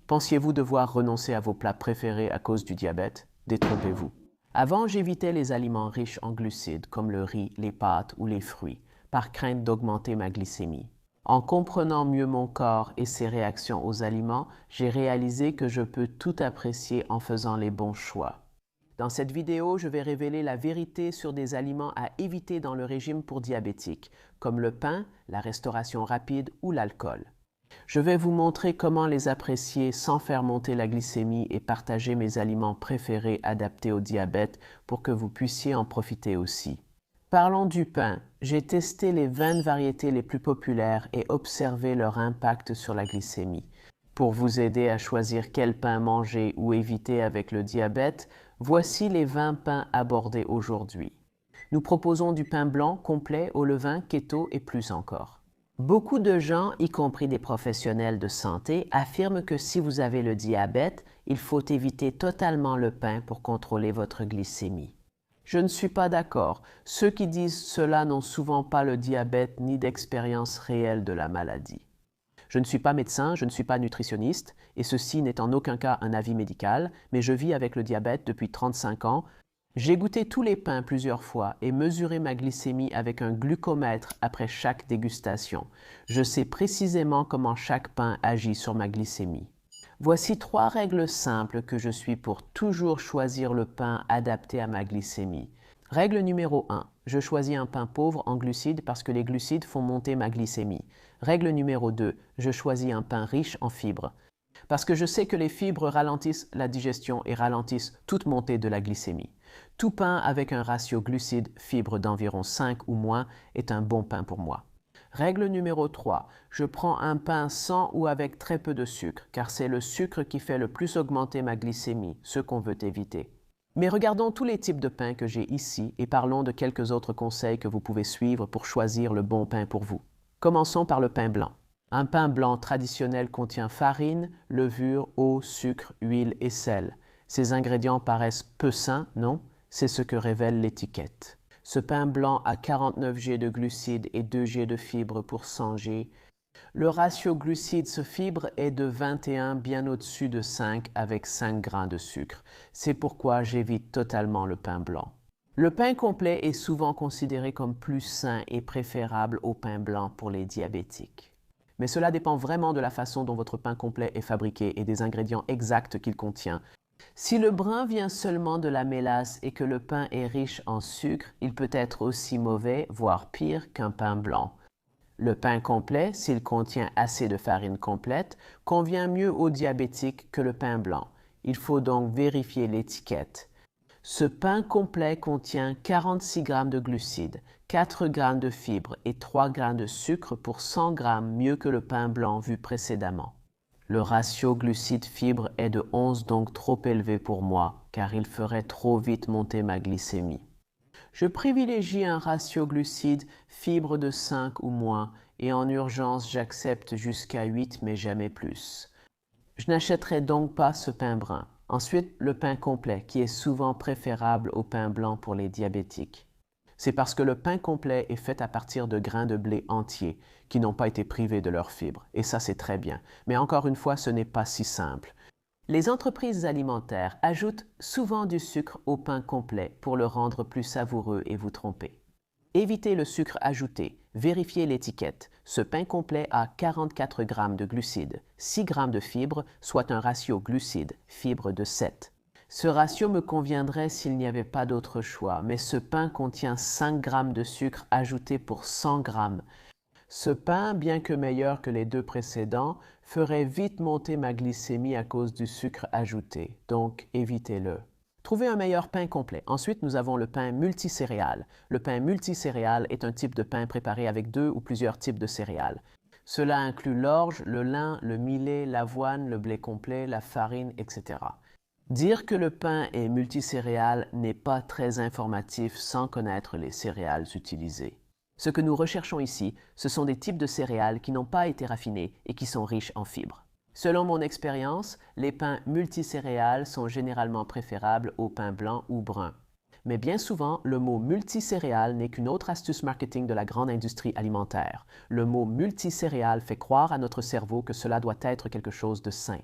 Pensiez-vous devoir renoncer à vos plats préférés à cause du diabète? Détrompez-vous. Avant, j'évitais les aliments riches en glucides comme le riz, les pâtes ou les fruits, par crainte d'augmenter ma glycémie. En comprenant mieux mon corps et ses réactions aux aliments, j'ai réalisé que je peux tout apprécier en faisant les bons choix. Dans cette vidéo, je vais révéler la vérité sur des aliments à éviter dans le régime pour diabétiques, comme le pain, la restauration rapide ou l'alcool. Je vais vous montrer comment les apprécier sans faire monter la glycémie et partager mes aliments préférés adaptés au diabète pour que vous puissiez en profiter aussi. Parlons du pain. J'ai testé les 20 variétés les plus populaires et observé leur impact sur la glycémie. Pour vous aider à choisir quel pain manger ou éviter avec le diabète, voici les 20 pains abordés aujourd'hui. Nous proposons du pain blanc complet au levain, keto et plus encore. Beaucoup de gens, y compris des professionnels de santé, affirment que si vous avez le diabète, il faut éviter totalement le pain pour contrôler votre glycémie. Je ne suis pas d'accord. Ceux qui disent cela n'ont souvent pas le diabète ni d'expérience réelle de la maladie. Je ne suis pas médecin, je ne suis pas nutritionniste, et ceci n'est en aucun cas un avis médical, mais je vis avec le diabète depuis 35 ans. J'ai goûté tous les pains plusieurs fois et mesuré ma glycémie avec un glucomètre après chaque dégustation. Je sais précisément comment chaque pain agit sur ma glycémie. Voici 3 règles simples que je suis pour toujours choisir le pain adapté à ma glycémie. Règle numéro 1. Je choisis un pain pauvre en glucides parce que les glucides font monter ma glycémie. Règle numéro 2. Je choisis un pain riche en fibres. Parce que je sais que les fibres ralentissent la digestion et ralentissent toute montée de la glycémie. Tout pain avec un ratio glucides-fibres d'environ 5 ou moins est un bon pain pour moi. Règle numéro 3. Je prends un pain sans ou avec très peu de sucre, car c'est le sucre qui fait le plus augmenter ma glycémie, ce qu'on veut éviter. Mais regardons tous les types de pain que j'ai ici et parlons de quelques autres conseils que vous pouvez suivre pour choisir le bon pain pour vous. Commençons par le pain blanc. Un pain blanc traditionnel contient farine, levure, eau, sucre, huile et sel. Ces ingrédients paraissent peu sains, non? C'est ce que révèle l'étiquette. Ce pain blanc a 49 g de glucides et 2 g de fibres pour 100 g. Le ratio glucides-fibres est de 21, bien au-dessus de 5 avec 5 grains de sucre. C'est pourquoi j'évite totalement le pain blanc. Le pain complet est souvent considéré comme plus sain et préférable au pain blanc pour les diabétiques. Mais cela dépend vraiment de la façon dont votre pain complet est fabriqué et des ingrédients exacts qu'il contient. Si le brun vient seulement de la mélasse et que le pain est riche en sucre, il peut être aussi mauvais, voire pire qu'un pain blanc. Le pain complet, s'il contient assez de farine complète, convient mieux aux diabétiques que le pain blanc. Il faut donc vérifier l'étiquette. Ce pain complet contient 46 g de glucides, 4 g de fibres et 3 g de sucre pour 100 g, mieux que le pain blanc vu précédemment. Le ratio glucides-fibres est de 11, donc trop élevé pour moi, car il ferait trop vite monter ma glycémie. Je privilégie un ratio glucides-fibres de 5 ou moins, et en urgence j'accepte jusqu'à 8, mais jamais plus. Je n'achèterai donc pas ce pain brun. Ensuite, le pain complet, qui est souvent préférable au pain blanc pour les diabétiques. C'est parce que le pain complet est fait à partir de grains de blé entiers, qui n'ont pas été privés de leurs fibres, et ça c'est très bien. Mais encore une fois, ce n'est pas si simple. Les entreprises alimentaires ajoutent souvent du sucre au pain complet pour le rendre plus savoureux et vous tromper. Évitez le sucre ajouté. Vérifiez l'étiquette. Ce pain complet a 44 g de glucides, 6 g de fibres, soit un ratio glucides-fibres de 7. Ce ratio me conviendrait s'il n'y avait pas d'autre choix, mais ce pain contient 5 g de sucre ajouté pour 100 g. Ce pain, bien que meilleur que les 2 précédents, ferait vite monter ma glycémie à cause du sucre ajouté, donc évitez-le. Trouvez un meilleur pain complet. Ensuite, nous avons le pain multicéréales. Le pain multicéréales est un type de pain préparé avec 2 ou plusieurs types de céréales. Cela inclut l'orge, le lin, le millet, l'avoine, le blé complet, la farine, etc. Dire que le pain est multicéréales n'est pas très informatif sans connaître les céréales utilisées. Ce que nous recherchons ici, ce sont des types de céréales qui n'ont pas été raffinés et qui sont riches en fibres. Selon mon expérience, les pains multicéréales sont généralement préférables aux pains blancs ou bruns. Mais bien souvent, le mot multicéréales n'est qu'une autre astuce marketing de la grande industrie alimentaire. Le mot multicéréales fait croire à notre cerveau que cela doit être quelque chose de sain.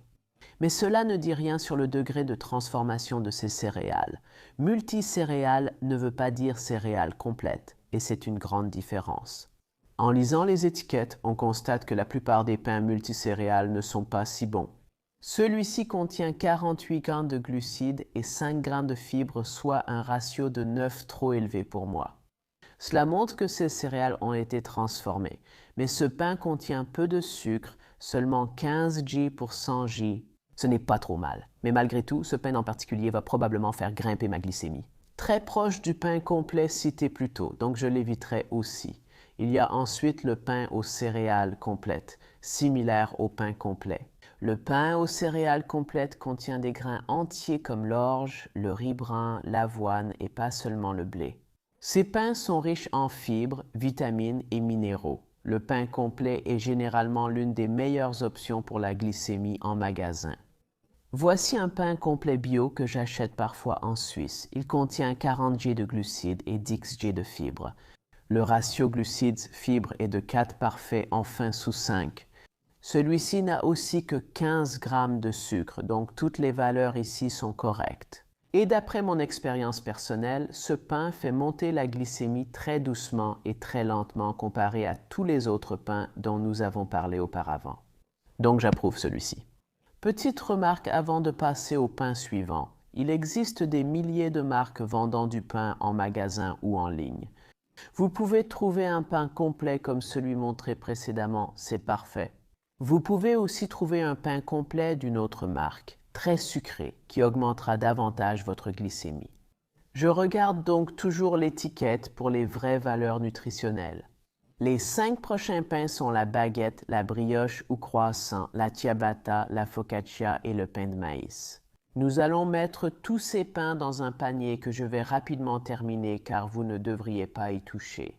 Mais cela ne dit rien sur le degré de transformation de ces céréales. Multicéréales ne veut pas dire céréales complètes, et c'est une grande différence. En lisant les étiquettes, on constate que la plupart des pains multicéréales ne sont pas si bons. Celui-ci contient 48 grammes de glucides et 5 grammes de fibres, soit un ratio de 9 trop élevé pour moi. Cela montre que ces céréales ont été transformées, mais ce pain contient peu de sucre, seulement 15 G pour 100 G. Ce n'est pas trop mal, mais malgré tout, ce pain en particulier va probablement faire grimper ma glycémie. Très proche du pain complet cité plus tôt, donc je l'éviterai aussi. Il y a ensuite le pain aux céréales complètes, similaire au pain complet. Le pain aux céréales complètes contient des grains entiers comme l'orge, le riz brun, l'avoine et pas seulement le blé. Ces pains sont riches en fibres, vitamines et minéraux. Le pain complet est généralement l'une des meilleures options pour la glycémie en magasin. Voici un pain complet bio que j'achète parfois en Suisse. Il contient 40 G de glucides et 10 G de fibres. Le ratio glucides-fibres est de 4 parfait, enfin sous 5. Celui-ci n'a aussi que 15 grammes de sucre, donc toutes les valeurs ici sont correctes. Et d'après mon expérience personnelle, ce pain fait monter la glycémie très doucement et très lentement comparé à tous les autres pains dont nous avons parlé auparavant. Donc j'approuve celui-ci. Petite remarque avant de passer au pain suivant. Il existe des milliers de marques vendant du pain en magasin ou en ligne. Vous pouvez trouver un pain complet comme celui montré précédemment, c'est parfait. Vous pouvez aussi trouver un pain complet d'une autre marque, très sucré, qui augmentera davantage votre glycémie. Je regarde donc toujours l'étiquette pour les vraies valeurs nutritionnelles. Les 5 prochains pains sont la baguette, la brioche ou croissant, la ciabatta, la focaccia et le pain de maïs. Nous allons mettre tous ces pains dans un panier que je vais rapidement terminer car vous ne devriez pas y toucher.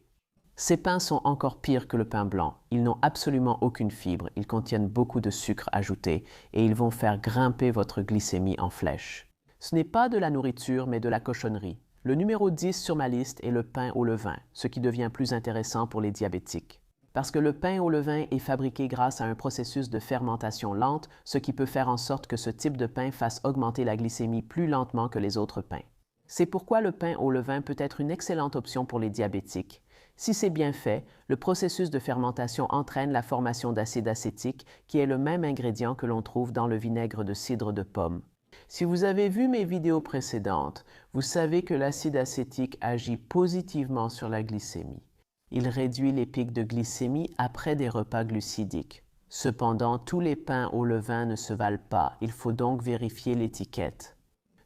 Ces pains sont encore pires que le pain blanc. Ils n'ont absolument aucune fibre, ils contiennent beaucoup de sucre ajouté et ils vont faire grimper votre glycémie en flèche. Ce n'est pas de la nourriture mais de la cochonnerie. Le numéro 10 sur ma liste est le pain au levain, ce qui devient plus intéressant pour les diabétiques. Parce que le pain au levain est fabriqué grâce à un processus de fermentation lente, ce qui peut faire en sorte que ce type de pain fasse augmenter la glycémie plus lentement que les autres pains. C'est pourquoi le pain au levain peut être une excellente option pour les diabétiques. Si c'est bien fait, le processus de fermentation entraîne la formation d'acide acétique, qui est le même ingrédient que l'on trouve dans le vinaigre de cidre de pomme. Si vous avez vu mes vidéos précédentes, vous savez que l'acide acétique agit positivement sur la glycémie. Il réduit les pics de glycémie après des repas glucidiques. Cependant, tous les pains au levain ne se valent pas, il faut donc vérifier l'étiquette.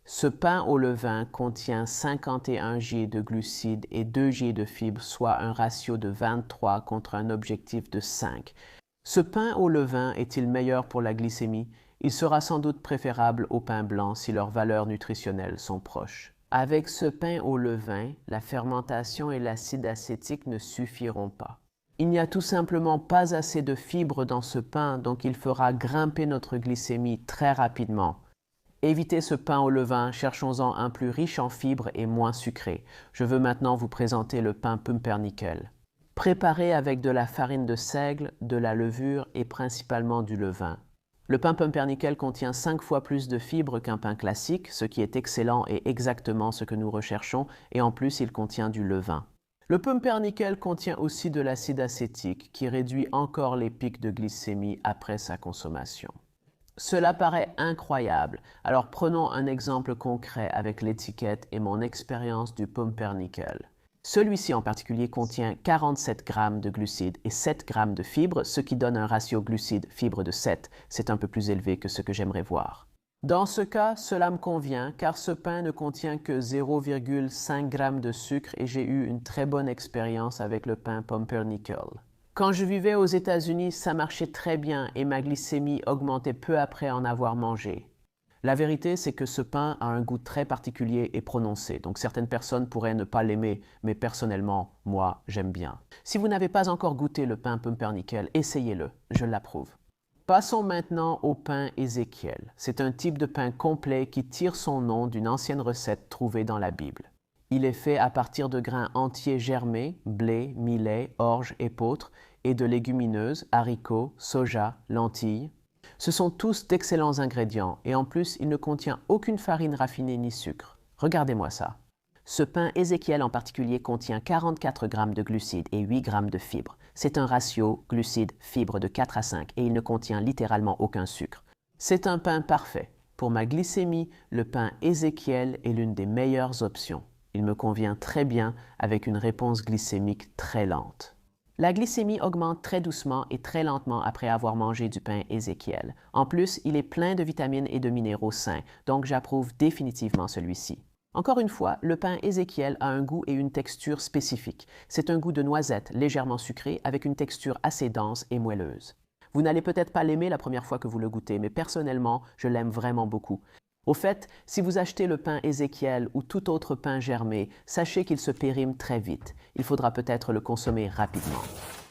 Ce pain au levain contient 51 G de glucides et 2 G de fibres, soit un ratio de 23 contre un objectif de 5. Ce pain au levain est-il meilleur pour la glycémie? Il sera sans doute préférable au pain blanc si leurs valeurs nutritionnelles sont proches. Avec ce pain au levain, la fermentation et l'acide acétique ne suffiront pas. Il n'y a tout simplement pas assez de fibres dans ce pain, donc il fera grimper notre glycémie très rapidement. Évitez ce pain au levain, cherchons-en un plus riche en fibres et moins sucré. Je veux maintenant vous présenter le pain pumpernickel. Préparé avec de la farine de seigle, de la levure et principalement du levain. Le pain pumpernickel contient 5 fois plus de fibres qu'un pain classique, ce qui est excellent et exactement ce que nous recherchons, et en plus il contient du levain. Le pumpernickel contient aussi de l'acide acétique, qui réduit encore les pics de glycémie après sa consommation. Cela paraît incroyable, alors prenons un exemple concret avec l'étiquette et mon expérience du pumpernickel. Celui-ci en particulier contient 47 grammes de glucides et 7 grammes de fibres, ce qui donne un ratio glucides-fibres de 7. C'est un peu plus élevé que ce que j'aimerais voir. Dans ce cas, cela me convient car ce pain ne contient que 0,5 g de sucre et j'ai eu une très bonne expérience avec le pain pumpernickel. Quand je vivais aux États-Unis, ça marchait très bien et ma glycémie augmentait peu après en avoir mangé. La vérité, c'est que ce pain a un goût très particulier et prononcé, donc certaines personnes pourraient ne pas l'aimer, mais personnellement, moi, j'aime bien. Si vous n'avez pas encore goûté le pain pumpernickel, essayez-le, je l'approuve. Passons maintenant au pain Ézéchiel. C'est un type de pain complet qui tire son nom d'une ancienne recette trouvée dans la Bible. Il est fait à partir de grains entiers germés, blé, millet, orge, épeautre, et de légumineuses, haricots, soja, lentilles. Ce sont tous d'excellents ingrédients et en plus, il ne contient aucune farine raffinée ni sucre. Regardez-moi ça. Ce pain Ézéchiel en particulier contient 44 grammes de glucides et 8 grammes de fibres. C'est un ratio glucides-fibres de 4 à 5 et il ne contient littéralement aucun sucre. C'est un pain parfait. Pour ma glycémie, le pain Ézéchiel est l'une des meilleures options. Il me convient très bien avec une réponse glycémique très lente. La glycémie augmente très doucement et très lentement après avoir mangé du pain Ézéchiel. En plus, il est plein de vitamines et de minéraux sains, donc j'approuve définitivement celui-ci. Encore une fois, le pain Ézéchiel a un goût et une texture spécifiques. C'est un goût de noisette légèrement sucré avec une texture assez dense et moelleuse. Vous n'allez peut-être pas l'aimer la première fois que vous le goûtez, mais personnellement, je l'aime vraiment beaucoup. Au fait, si vous achetez le pain Ézéchiel ou tout autre pain germé, sachez qu'il se périme très vite. Il faudra peut-être le consommer rapidement.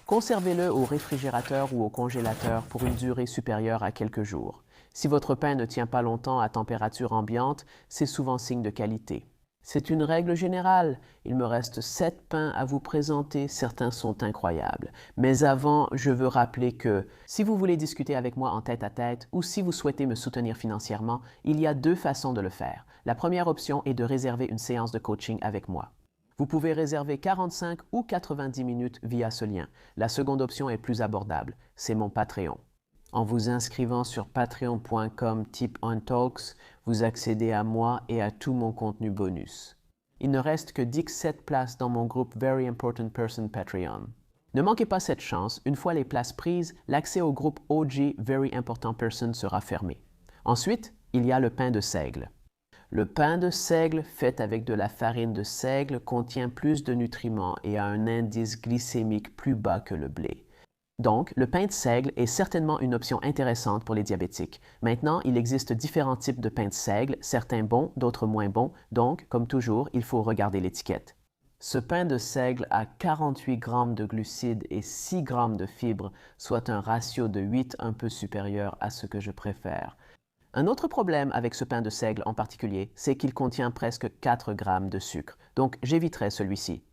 Conservez-le au réfrigérateur ou au congélateur pour une durée supérieure à quelques jours. Si votre pain ne tient pas longtemps à température ambiante, c'est souvent signe de qualité. C'est une règle générale. Il me reste 7 pains à vous présenter, certains sont incroyables. Mais avant, je veux rappeler que si vous voulez discuter avec moi en tête-à-tête ou si vous souhaitez me soutenir financièrement, il y a 2 façons de le faire. La première option est de réserver une séance de coaching avec moi. Vous pouvez réserver 45 ou 90 minutes via ce lien. La seconde option est plus abordable, c'est mon Patreon. En vous inscrivant sur patreon.com/tipontalks, vous accédez à moi et à tout mon contenu bonus. Il ne reste que 17 places dans mon groupe Very Important Person Patreon. Ne manquez pas cette chance, une fois les places prises, l'accès au groupe OG Very Important Person sera fermé. Ensuite, il y a le pain de seigle. Le pain de seigle fait avec de la farine de seigle contient plus de nutriments et a un indice glycémique plus bas que le blé. Donc, le pain de seigle est certainement une option intéressante pour les diabétiques. Maintenant, il existe différents types de pain de seigle, certains bons, d'autres moins bons, donc, comme toujours, il faut regarder l'étiquette. Ce pain de seigle a 48 grammes de glucides et 6 grammes de fibres, soit un ratio de 8 un peu supérieur à ce que je préfère. Un autre problème avec ce pain de seigle en particulier, c'est qu'il contient presque 4 grammes de sucre, donc j'éviterai celui-ci.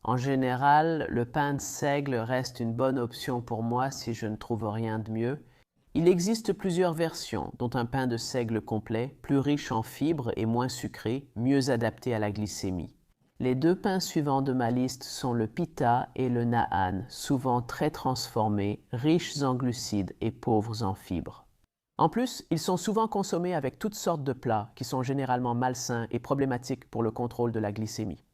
En général, le pain de seigle reste une bonne option pour moi si je ne trouve rien de mieux. Il existe plusieurs versions, dont un pain de seigle complet, plus riche en fibres et moins sucré, mieux adapté à la glycémie. Les 2 pains suivants de ma liste sont le pita et le naan, souvent très transformés, riches en glucides et pauvres en fibres. En plus, ils sont souvent consommés avec toutes sortes de plats qui sont généralement malsains et problématiques pour le contrôle de la glycémie.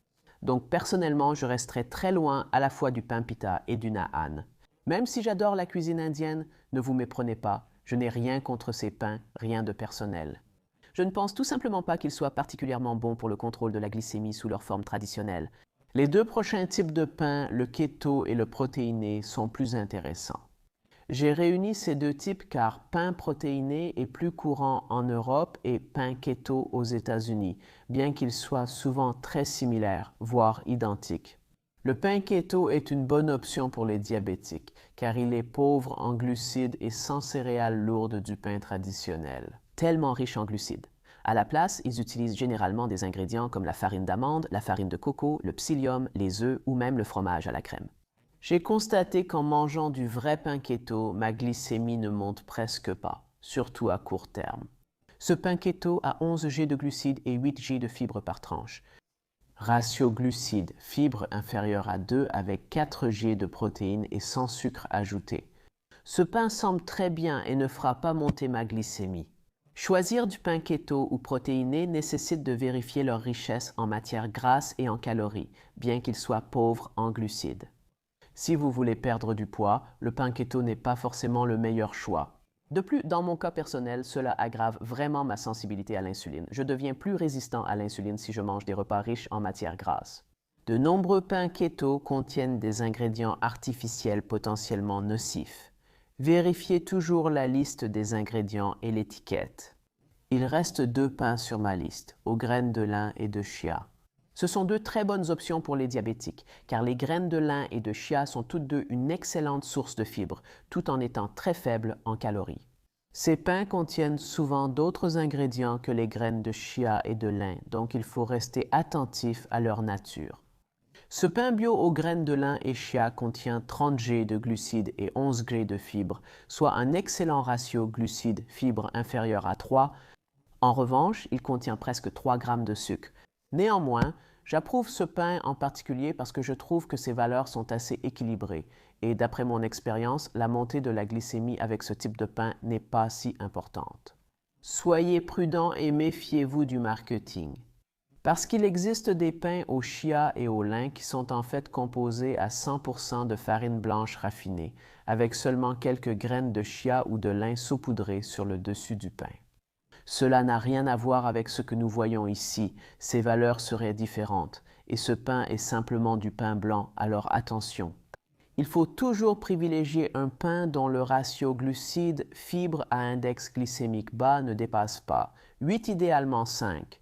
Donc personnellement, je resterai très loin à la fois du pain pita et du naan. Même si j'adore la cuisine indienne, ne vous méprenez pas, je n'ai rien contre ces pains, rien de personnel. Je ne pense tout simplement pas qu'ils soient particulièrement bons pour le contrôle de la glycémie sous leur forme traditionnelle. Les 2 prochains types de pain, le keto et le protéiné, sont plus intéressants. J'ai réuni ces 2 types car pain protéiné est plus courant en Europe et pain keto aux États-Unis, bien qu'ils soient souvent très similaires, voire identiques. Le pain keto est une bonne option pour les diabétiques, car il est pauvre en glucides et sans céréales lourdes du pain traditionnel, tellement riche en glucides. À la place, ils utilisent généralement des ingrédients comme la farine d'amande, la farine de coco, le psyllium, les œufs ou même le fromage à la crème. J'ai constaté qu'en mangeant du vrai pain keto, ma glycémie ne monte presque pas, surtout à court terme. Ce pain keto a 11 g de glucides et 8 g de fibres par tranche. Ratio glucides, fibres inférieure à 2 avec 4 g de protéines et sans sucre ajouté. Ce pain semble très bien et ne fera pas monter ma glycémie. Choisir du pain keto ou protéiné nécessite de vérifier leur richesse en matières grasses et en calories, bien qu'ils soient pauvres en glucides. Si vous voulez perdre du poids, le pain keto n'est pas forcément le meilleur choix. De plus, dans mon cas personnel, cela aggrave vraiment ma sensibilité à l'insuline. Je deviens plus résistant à l'insuline si je mange des repas riches en matières grasses. De nombreux pains keto contiennent des ingrédients artificiels potentiellement nocifs. Vérifiez toujours la liste des ingrédients et l'étiquette. Il reste 2 pains sur ma liste, aux graines de lin et de chia. Ce sont 2 très bonnes options pour les diabétiques, car les graines de lin et de chia sont toutes 2 une excellente source de fibres, tout en étant très faibles en calories. Ces pains contiennent souvent d'autres ingrédients que les graines de chia et de lin, donc il faut rester attentif à leur nature. Ce pain bio aux graines de lin et chia contient 30 g de glucides et 11 g de fibres, soit un excellent ratio glucides-fibres inférieur à 3. En revanche, il contient presque 3 g de sucre. Néanmoins, j'approuve ce pain en particulier parce que je trouve que ses valeurs sont assez équilibrées et d'après mon expérience, la montée de la glycémie avec ce type de pain n'est pas si importante. Soyez prudent et méfiez-vous du marketing. Parce qu'il existe des pains au chia et au lin qui sont en fait composés à 100% de farine blanche raffinée, avec seulement quelques graines de chia ou de lin saupoudrées sur le dessus du pain. Cela n'a rien à voir avec ce que nous voyons ici, ses valeurs seraient différentes, et ce pain est simplement du pain blanc, alors attention. Il faut toujours privilégier un pain dont le ratio glucides-fibres à index glycémique bas ne dépasse pas, 8 idéalement 5.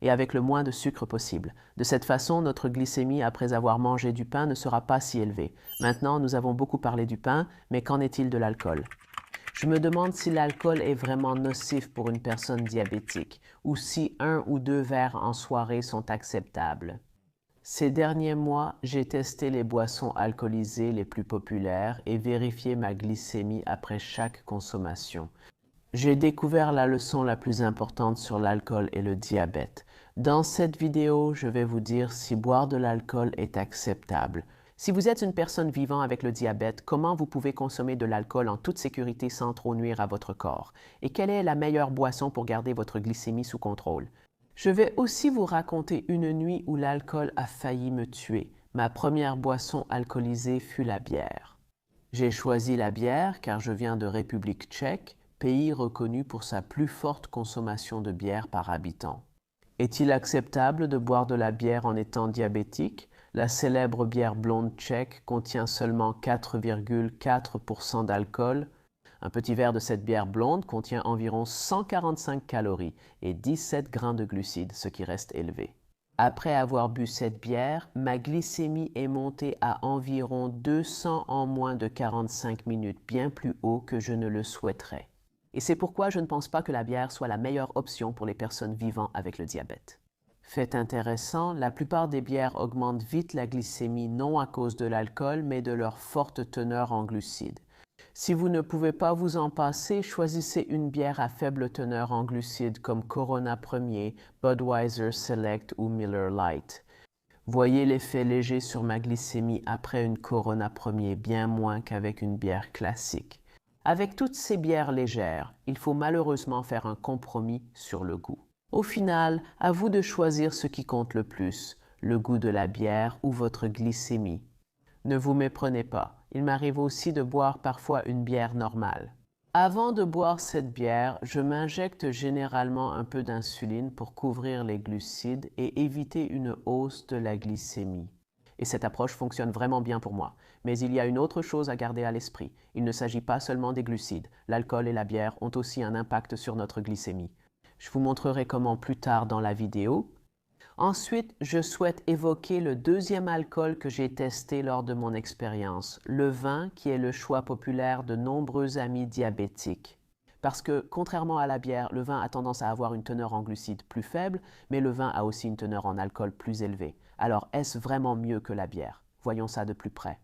Et avec le moins de sucre possible. De cette façon, notre glycémie après avoir mangé du pain ne sera pas si élevée. Maintenant, nous avons beaucoup parlé du pain, mais qu'en est-il de l'alcool? Je me demande si l'alcool est vraiment nocif pour une personne diabétique, ou si 1 ou 2 verres en soirée sont acceptables. Ces derniers mois, j'ai testé les boissons alcoolisées les plus populaires et vérifié ma glycémie après chaque consommation. J'ai découvert la leçon la plus importante sur l'alcool et le diabète. Dans cette vidéo, je vais vous dire si boire de l'alcool est acceptable. Si vous êtes une personne vivant avec le diabète, comment vous pouvez consommer de l'alcool en toute sécurité sans trop nuire à votre corps? Et quelle est la meilleure boisson pour garder votre glycémie sous contrôle? Je vais aussi vous raconter une nuit où l'alcool a failli me tuer. Ma première boisson alcoolisée fut la bière. J'ai choisi la bière car je viens de République tchèque, pays reconnu pour sa plus forte consommation de bière par habitant. Est-il acceptable de boire de la bière en étant diabétique? La célèbre bière blonde tchèque contient seulement 4,4% d'alcool. Un petit verre de cette bière blonde contient environ 145 calories et 17 grains de glucides, ce qui reste élevé. Après avoir bu cette bière, ma glycémie est montée à environ 200 en moins de 45 minutes, bien plus haut que je ne le souhaiterais. Et c'est pourquoi je ne pense pas que la bière soit la meilleure option pour les personnes vivant avec le diabète. Fait intéressant, la plupart des bières augmentent vite la glycémie non à cause de l'alcool, mais de leur forte teneur en glucides. Si vous ne pouvez pas vous en passer, choisissez une bière à faible teneur en glucides comme Corona Premier, Budweiser Select ou Miller Lite. Voyez l'effet léger sur ma glycémie après une Corona Premier, bien moins qu'avec une bière classique. Avec toutes ces bières légères, il faut malheureusement faire un compromis sur le goût. Au final, à vous de choisir ce qui compte le plus, le goût de la bière ou votre glycémie. Ne vous méprenez pas, il m'arrive aussi de boire parfois une bière normale. Avant de boire cette bière, je m'injecte généralement un peu d'insuline pour couvrir les glucides et éviter une hausse de la glycémie. Et cette approche fonctionne vraiment bien pour moi. Mais il y a une autre chose à garder à l'esprit. Il ne s'agit pas seulement des glucides. L'alcool et la bière ont aussi un impact sur notre glycémie. Je vous montrerai comment plus tard dans la vidéo. Ensuite, je souhaite évoquer le deuxième alcool que j'ai testé lors de mon expérience, le vin qui est le choix populaire de nombreux amis diabétiques. Parce que, contrairement à la bière, le vin a tendance à avoir une teneur en glucides plus faible, mais le vin a aussi une teneur en alcool plus élevée. Alors, est-ce vraiment mieux que la bière? Voyons ça de plus près.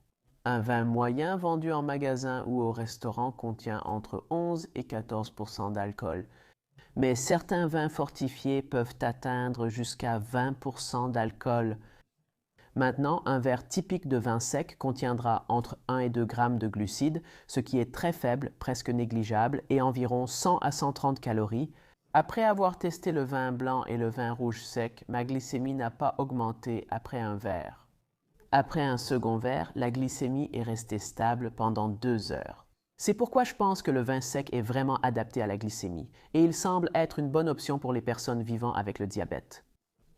Un vin moyen vendu en magasin ou au restaurant contient entre 11 et 14% d'alcool. Mais certains vins fortifiés peuvent atteindre jusqu'à 20% d'alcool. Maintenant, un verre typique de vin sec contiendra entre 1 et 2 grammes de glucides, ce qui est très faible, presque négligeable, et environ 100 à 130 calories. Après avoir testé le vin blanc et le vin rouge sec, ma glycémie n'a pas augmenté après un verre. Après un second verre, la glycémie est restée stable pendant 2 heures. C'est pourquoi je pense que le vin sec est vraiment adapté à la glycémie, et il semble être une bonne option pour les personnes vivant avec le diabète.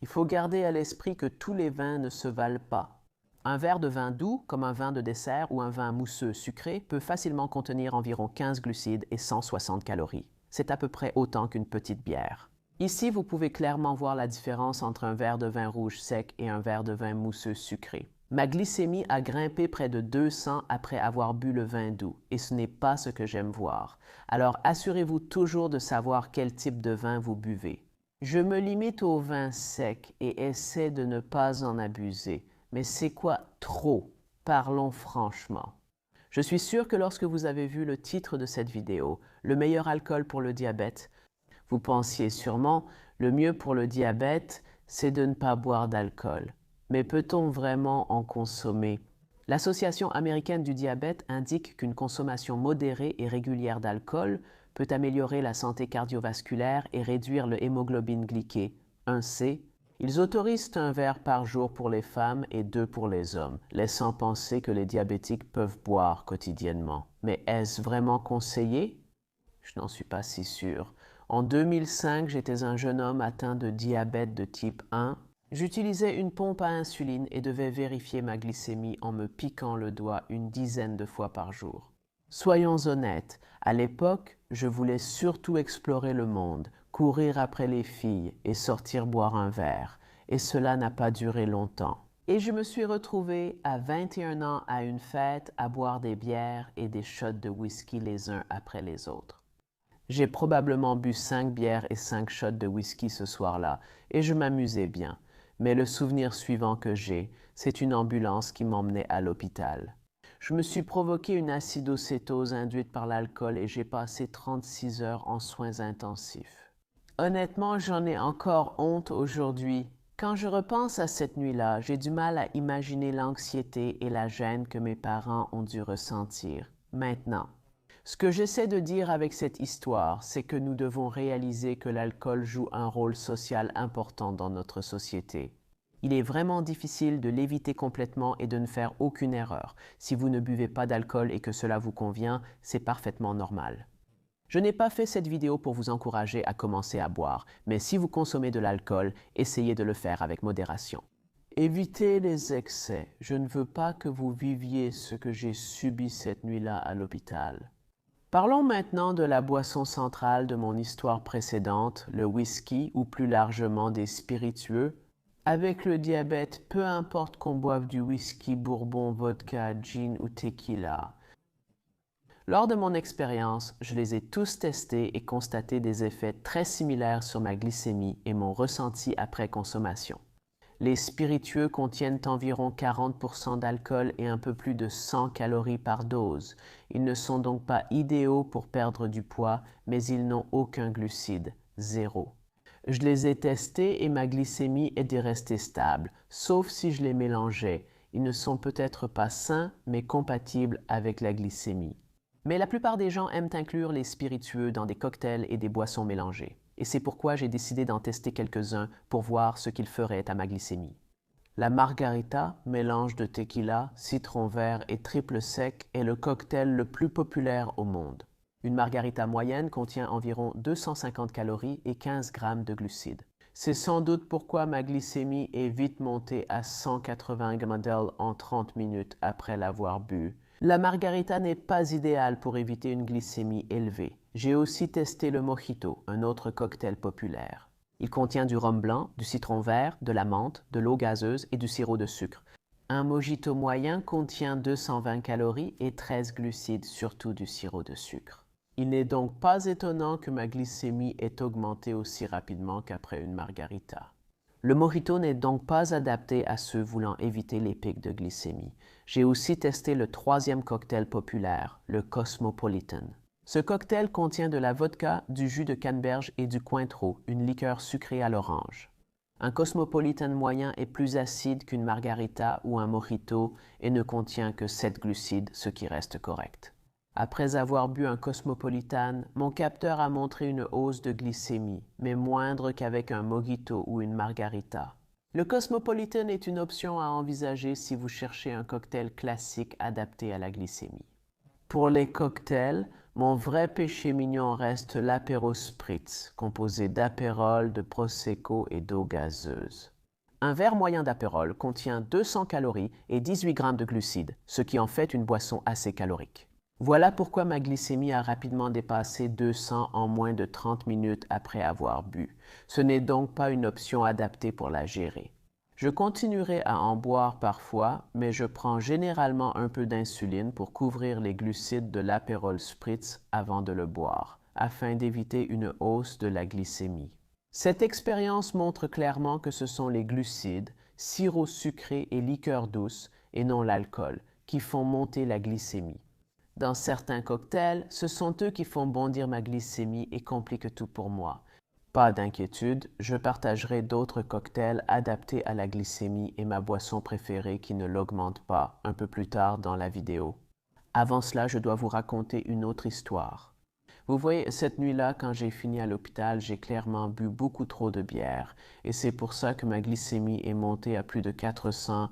Il faut garder à l'esprit que tous les vins ne se valent pas. Un verre de vin doux, comme un vin de dessert ou un vin mousseux sucré, peut facilement contenir environ 15 glucides et 160 calories. C'est à peu près autant qu'une petite bière. Ici, vous pouvez clairement voir la différence entre un verre de vin rouge sec et un verre de vin mousseux sucré. Ma glycémie a grimpé près de 200 après avoir bu le vin doux, et ce n'est pas ce que j'aime voir. Alors assurez-vous toujours de savoir quel type de vin vous buvez. Je me limite au vin sec et essaie de ne pas en abuser. Mais c'est quoi trop? Parlons franchement. Je suis sûr que lorsque vous avez vu le titre de cette vidéo, le meilleur alcool pour le diabète, vous pensiez sûrement, le mieux pour le diabète, c'est de ne pas boire d'alcool. Mais peut-on vraiment en consommer? L'Association américaine du diabète indique qu'une consommation modérée et régulière d'alcool peut améliorer la santé cardiovasculaire et réduire le hémoglobine glyquée, 1C. Ils autorisent un verre par jour pour les femmes et 2 pour les hommes, laissant penser que les diabétiques peuvent boire quotidiennement. Mais est-ce vraiment conseillé? Je n'en suis pas si sûr. En 2005, j'étais un jeune homme atteint de diabète de type 1. J'utilisais une pompe à insuline et devais vérifier ma glycémie en me piquant le doigt une dizaine de fois par jour. Soyons honnêtes, à l'époque, je voulais surtout explorer le monde, courir après les filles et sortir boire un verre. Et cela n'a pas duré longtemps. Et je me suis retrouvé à 21 ans à une fête à boire des bières et des shots de whisky les uns après les autres. J'ai probablement bu 5 bières et 5 shots de whisky ce soir-là, et je m'amusais bien. Mais le souvenir suivant que j'ai, c'est une ambulance qui m'emmenait à l'hôpital. Je me suis provoqué une acidocétose induite par l'alcool et j'ai passé 36 heures en soins intensifs. Honnêtement, j'en ai encore honte aujourd'hui. Quand je repense à cette nuit-là, j'ai du mal à imaginer l'anxiété et la gêne que mes parents ont dû ressentir. Maintenant, ce que j'essaie de dire avec cette histoire, c'est que nous devons réaliser que l'alcool joue un rôle social important dans notre société. Il est vraiment difficile de l'éviter complètement et de ne faire aucune erreur. Si vous ne buvez pas d'alcool et que cela vous convient, c'est parfaitement normal. Je n'ai pas fait cette vidéo pour vous encourager à commencer à boire, mais si vous consommez de l'alcool, essayez de le faire avec modération. Évitez les excès. Je ne veux pas que vous viviez ce que j'ai subi cette nuit-là à l'hôpital. Parlons maintenant de la boisson centrale de mon histoire précédente, le whisky ou plus largement des spiritueux. Avec le diabète, peu importe qu'on boive du whisky, bourbon, vodka, gin ou tequila. Lors de mon expérience, je les ai tous testés et constaté des effets très similaires sur ma glycémie et mon ressenti après consommation. Les spiritueux contiennent environ 40% d'alcool et un peu plus de 100 calories par dose. Ils ne sont donc pas idéaux pour perdre du poids, mais ils n'ont aucun glucide, zéro. Je les ai testés et ma glycémie était restée stable, sauf si je les mélangeais. Ils ne sont peut-être pas sains, mais compatibles avec la glycémie. Mais la plupart des gens aiment inclure les spiritueux dans des cocktails et des boissons mélangées. Et c'est pourquoi j'ai décidé d'en tester quelques-uns pour voir ce qu'ils feraient à ma glycémie. La margarita, mélange de tequila, citron vert et triple sec, est le cocktail le plus populaire au monde. Une margarita moyenne contient environ 250 calories et 15 grammes de glucides. C'est sans doute pourquoi ma glycémie est vite montée à 180 ml en 30 minutes après l'avoir bu. La margarita n'est pas idéale pour éviter une glycémie élevée. J'ai aussi testé le mojito, un autre cocktail populaire. Il contient du rhum blanc, du citron vert, de la menthe, de l'eau gazeuse et du sirop de sucre. Un mojito moyen contient 220 calories et 13 glucides, surtout du sirop de sucre. Il n'est donc pas étonnant que ma glycémie ait augmenté aussi rapidement qu'après une margarita. Le mojito n'est donc pas adapté à ceux voulant éviter les pics de glycémie. J'ai aussi testé le troisième cocktail populaire, le Cosmopolitan. Ce cocktail contient de la vodka, du jus de canneberge et du Cointreau, une liqueur sucrée à l'orange. Un Cosmopolitan moyen est plus acide qu'une margarita ou un mojito et ne contient que 7 glucides, ce qui reste correct. Après avoir bu un Cosmopolitan, mon capteur a montré une hausse de glycémie, mais moindre qu'avec un mojito ou une margarita. Le Cosmopolitan est une option à envisager si vous cherchez un cocktail classique adapté à la glycémie. Pour les cocktails, mon vrai péché mignon reste l'apéro spritz, composé d'apérole, de prosecco et d'eau gazeuse. Un verre moyen d'apérole contient 200 calories et 18 grammes de glucides, ce qui en fait une boisson assez calorique. Voilà pourquoi ma glycémie a rapidement dépassé 200 en moins de 30 minutes après avoir bu. Ce n'est donc pas une option adaptée pour la gérer. Je continuerai à en boire parfois, mais je prends généralement un peu d'insuline pour couvrir les glucides de l'apérole spritz avant de le boire, afin d'éviter une hausse de la glycémie. Cette expérience montre clairement que ce sont les glucides, sirop sucré et liqueur douce et non l'alcool, qui font monter la glycémie. Dans certains cocktails, ce sont eux qui font bondir ma glycémie et compliquent tout pour moi. Pas d'inquiétude, je partagerai d'autres cocktails adaptés à la glycémie et ma boisson préférée qui ne l'augmente pas un peu plus tard dans la vidéo. Avant cela, je dois vous raconter une autre histoire. Vous voyez, cette nuit-là, quand j'ai fini à l'hôpital, j'ai clairement bu beaucoup trop de bière et c'est pour ça que ma glycémie est montée à plus de 400.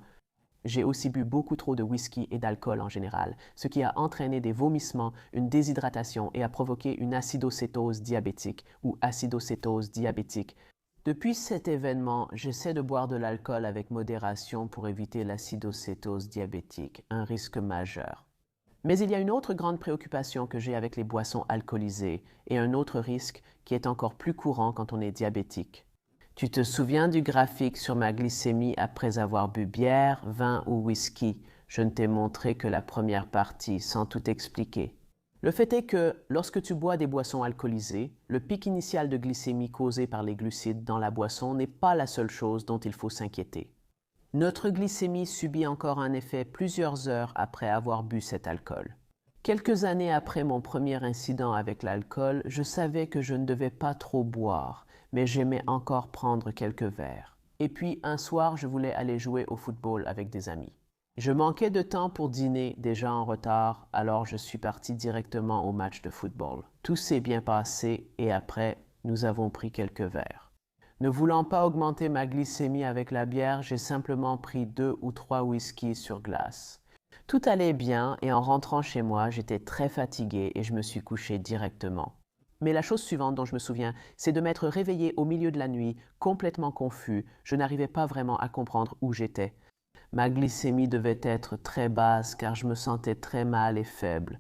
J'ai aussi bu beaucoup trop de whisky et d'alcool en général, ce qui a entraîné des vomissements, une déshydratation et a provoqué une acidocétose diabétique ou acidocétose diabétique. Depuis cet événement, j'essaie de boire de l'alcool avec modération pour éviter l'acidocétose diabétique, un risque majeur. Mais il y a une autre grande préoccupation que j'ai avec les boissons alcoolisées et un autre risque qui est encore plus courant quand on est diabétique. Tu te souviens du graphique sur ma glycémie après avoir bu bière, vin ou whisky? Je ne t'ai montré que la première partie, sans tout expliquer. Le fait est que, lorsque tu bois des boissons alcoolisées, le pic initial de glycémie causé par les glucides dans la boisson n'est pas la seule chose dont il faut s'inquiéter. Notre glycémie subit encore un effet plusieurs heures après avoir bu cet alcool. Quelques années après mon premier incident avec l'alcool, je savais que je ne devais pas trop boire, mais j'aimais encore prendre quelques verres. Et puis, un soir, je voulais aller jouer au football avec des amis. Je manquais de temps pour dîner, déjà en retard, alors je suis parti directement au match de football. Tout s'est bien passé et après, nous avons pris quelques verres. Ne voulant pas augmenter ma glycémie avec la bière, j'ai simplement pris 2 ou 3 whiskies sur glace. Tout allait bien et en rentrant chez moi, j'étais très fatigué et je me suis couché directement. Mais la chose suivante dont je me souviens, c'est de m'être réveillé au milieu de la nuit, complètement confus. Je n'arrivais pas vraiment à comprendre où j'étais. Ma glycémie devait être très basse car je me sentais très mal et faible.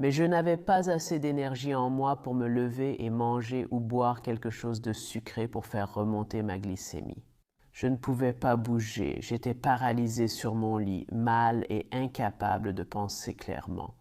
Mais je n'avais pas assez d'énergie en moi pour me lever et manger ou boire quelque chose de sucré pour faire remonter ma glycémie. Je ne pouvais pas bouger, j'étais paralysé sur mon lit, mal et incapable de penser clairement.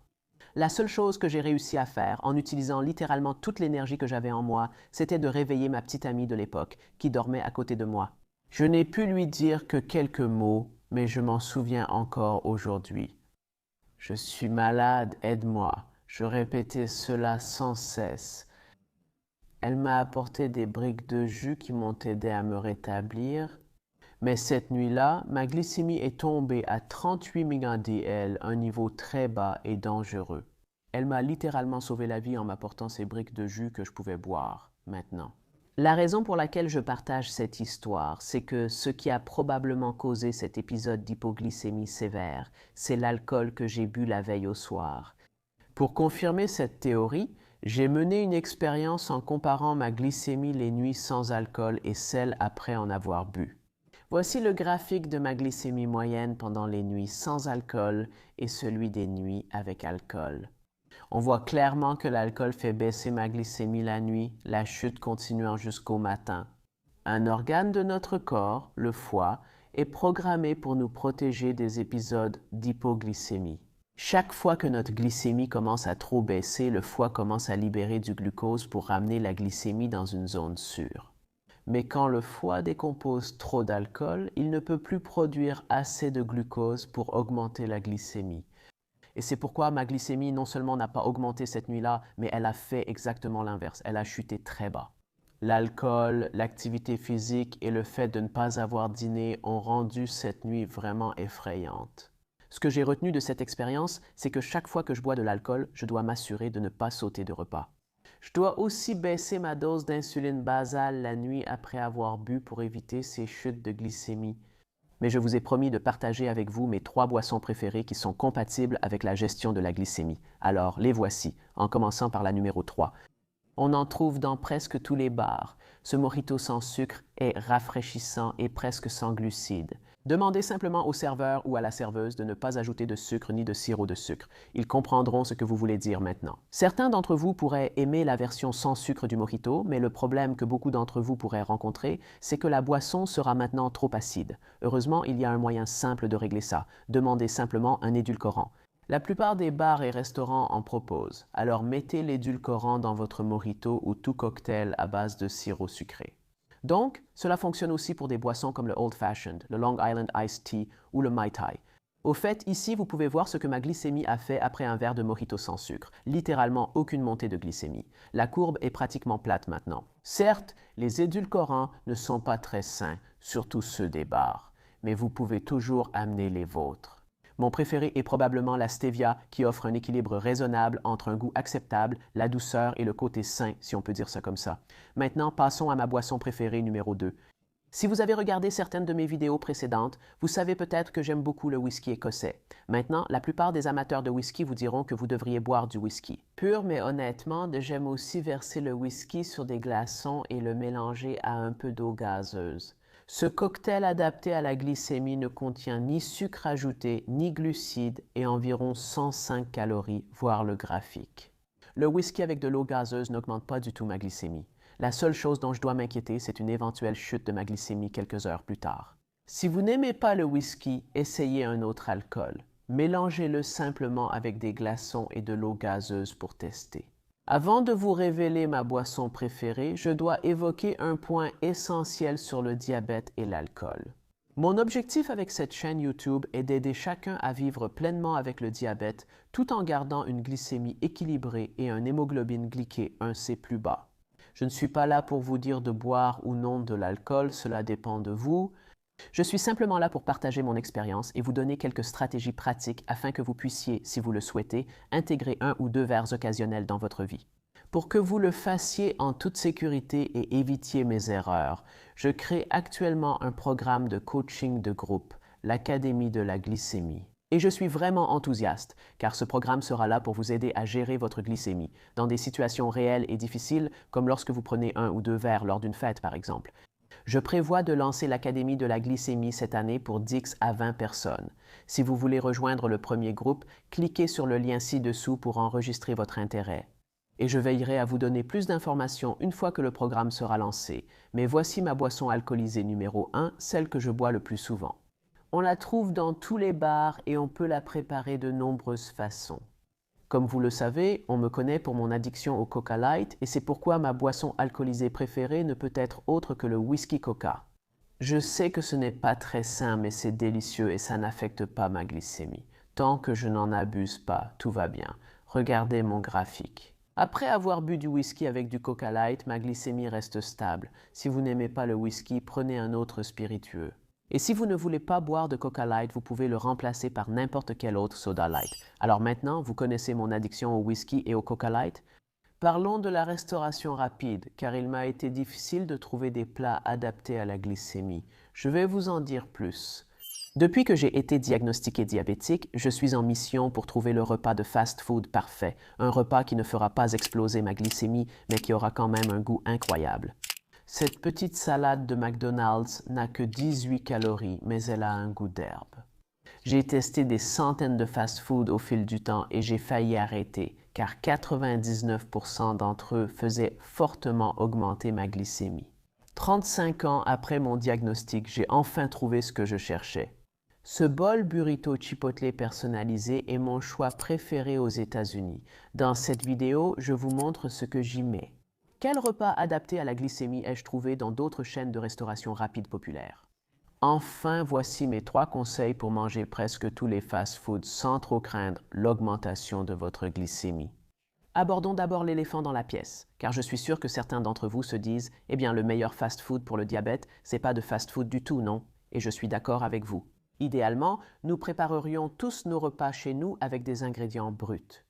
La seule chose que j'ai réussi à faire, en utilisant littéralement toute l'énergie que j'avais en moi, c'était de réveiller ma petite amie de l'époque, qui dormait à côté de moi. Je n'ai pu lui dire que quelques mots, mais je m'en souviens encore aujourd'hui. « Je suis malade, aide-moi ». Je répétais cela sans cesse. Elle m'a apporté des briques de jus qui m'ont aidé à me rétablir. Mais cette nuit-là, ma glycémie est tombée à 38 mg/dL, un niveau très bas et dangereux. Elle m'a littéralement sauvé la vie en m'apportant ces briques de jus que je pouvais boire maintenant. La raison pour laquelle je partage cette histoire, c'est que ce qui a probablement causé cet épisode d'hypoglycémie sévère, c'est l'alcool que j'ai bu la veille au soir. Pour confirmer cette théorie, j'ai mené une expérience en comparant ma glycémie les nuits sans alcool et celle après en avoir bu. Voici le graphique de ma glycémie moyenne pendant les nuits sans alcool et celui des nuits avec alcool. On voit clairement que l'alcool fait baisser ma glycémie la nuit, la chute continuant jusqu'au matin. Un organe de notre corps, le foie, est programmé pour nous protéger des épisodes d'hypoglycémie. Chaque fois que notre glycémie commence à trop baisser, le foie commence à libérer du glucose pour ramener la glycémie dans une zone sûre. Mais quand le foie décompose trop d'alcool, il ne peut plus produire assez de glucose pour augmenter la glycémie. Et c'est pourquoi ma glycémie non seulement n'a pas augmenté cette nuit-là, mais elle a fait exactement l'inverse. Elle a chuté très bas. L'alcool, l'activité physique et le fait de ne pas avoir dîné ont rendu cette nuit vraiment effrayante. Ce que j'ai retenu de cette expérience, c'est que chaque fois que je bois de l'alcool, je dois m'assurer de ne pas sauter de repas. Je dois aussi baisser ma dose d'insuline basale la nuit après avoir bu pour éviter ces chutes de glycémie. Mais je vous ai promis de partager avec vous mes 3 boissons préférées qui sont compatibles avec la gestion de la glycémie. Alors, les voici, en commençant par la numéro 3. On en trouve dans presque tous les bars. Ce mojito sans sucre est rafraîchissant et presque sans glucides. Demandez simplement au serveur ou à la serveuse de ne pas ajouter de sucre ni de sirop de sucre. Ils comprendront ce que vous voulez dire maintenant. Certains d'entre vous pourraient aimer la version sans sucre du mojito, mais le problème que beaucoup d'entre vous pourraient rencontrer, c'est que la boisson sera maintenant trop acide. Heureusement, il y a un moyen simple de régler ça. Demandez simplement un édulcorant. La plupart des bars et restaurants en proposent, alors mettez l'édulcorant dans votre mojito ou tout cocktail à base de sirop sucré. Donc, cela fonctionne aussi pour des boissons comme le Old Fashioned, le Long Island Iced Tea ou le Mai Tai. Au fait, ici, vous pouvez voir ce que ma glycémie a fait après un verre de mojito sans sucre. Littéralement aucune montée de glycémie. La courbe est pratiquement plate maintenant. Certes, les édulcorants ne sont pas très sains, surtout ceux des bars, mais vous pouvez toujours amener les vôtres. Mon préféré est probablement la stevia qui offre un équilibre raisonnable entre un goût acceptable, la douceur et le côté sain, si on peut dire ça comme ça. Maintenant, passons à ma boisson préférée numéro 2. Si vous avez regardé certaines de mes vidéos précédentes, vous savez peut-être que j'aime beaucoup le whisky écossais. Maintenant, la plupart des amateurs de whisky vous diront que vous devriez boire du whisky. Pur, mais honnêtement, j'aime aussi verser le whisky sur des glaçons et le mélanger à un peu d'eau gazeuse. Ce cocktail adapté à la glycémie ne contient ni sucre ajouté, ni glucides et environ 105 calories, voire le graphique. Le whisky avec de l'eau gazeuse n'augmente pas du tout ma glycémie. La seule chose dont je dois m'inquiéter, c'est une éventuelle chute de ma glycémie quelques heures plus tard. Si vous n'aimez pas le whisky, essayez un autre alcool. Mélangez-le simplement avec des glaçons et de l'eau gazeuse pour tester. Avant de vous révéler ma boisson préférée, je dois évoquer un point essentiel sur le diabète et l'alcool. Mon objectif avec cette chaîne YouTube est d'aider chacun à vivre pleinement avec le diabète tout en gardant une glycémie équilibrée et un hémoglobine glyquée 1C plus bas. Je ne suis pas là pour vous dire de boire ou non de l'alcool, cela dépend de vous. Je suis simplement là pour partager mon expérience et vous donner quelques stratégies pratiques afin que vous puissiez, si vous le souhaitez, intégrer 1 ou 2 verres occasionnels dans votre vie. Pour que vous le fassiez en toute sécurité et évitiez mes erreurs, je crée actuellement un programme de coaching de groupe, l'Académie de la glycémie. Et je suis vraiment enthousiaste, car ce programme sera là pour vous aider à gérer votre glycémie, dans des situations réelles et difficiles, comme lorsque vous prenez 1 ou 2 verres lors d'une fête, par exemple. Je prévois de lancer l'Académie de la glycémie cette année pour 10 à 20 personnes. Si vous voulez rejoindre le premier groupe, cliquez sur le lien ci-dessous pour enregistrer votre intérêt. Et je veillerai à vous donner plus d'informations une fois que le programme sera lancé. Mais voici ma boisson alcoolisée numéro 1, celle que je bois le plus souvent. On la trouve dans tous les bars et on peut la préparer de nombreuses façons. Comme vous le savez, on me connaît pour mon addiction au Coca Light et c'est pourquoi ma boisson alcoolisée préférée ne peut être autre que le whisky Coca. Je sais que ce n'est pas très sain mais c'est délicieux et ça n'affecte pas ma glycémie. Tant que je n'en abuse pas, tout va bien. Regardez mon graphique. Après avoir bu du whisky avec du Coca Light, ma glycémie reste stable. Si vous n'aimez pas le whisky, prenez un autre spiritueux. Et si vous ne voulez pas boire de Coca Light, vous pouvez le remplacer par n'importe quel autre soda light. Alors maintenant, vous connaissez mon addiction au whisky et au Coca Light? Parlons de la restauration rapide, car il m'a été difficile de trouver des plats adaptés à la glycémie. Je vais vous en dire plus. Depuis que j'ai été diagnostiqué diabétique, je suis en mission pour trouver le repas de fast-food parfait, un repas qui ne fera pas exploser ma glycémie, mais qui aura quand même un goût incroyable. Cette petite salade de McDonald's n'a que 18 calories, mais elle a un goût d'herbe. J'ai testé des centaines de fast-food au fil du temps et j'ai failli arrêter, car 99% d'entre eux faisaient fortement augmenter ma glycémie. 35 ans après mon diagnostic, j'ai enfin trouvé ce que je cherchais. Ce bol burrito chipotle personnalisé est mon choix préféré aux États-Unis. Dans cette vidéo, je vous montre ce que j'y mets. Quel repas adapté à la glycémie ai-je trouvé dans d'autres chaînes de restauration rapide populaires? Enfin, voici mes 3 conseils pour manger presque tous les fast-foods sans trop craindre l'augmentation de votre glycémie. Abordons d'abord l'éléphant dans la pièce, car je suis sûr que certains d'entre vous se disent « Eh bien, le meilleur fast-food pour le diabète, c'est pas de fast-food du tout, non ?» Et je suis d'accord avec vous. Idéalement, nous préparerions tous nos repas chez nous avec des ingrédients bruts.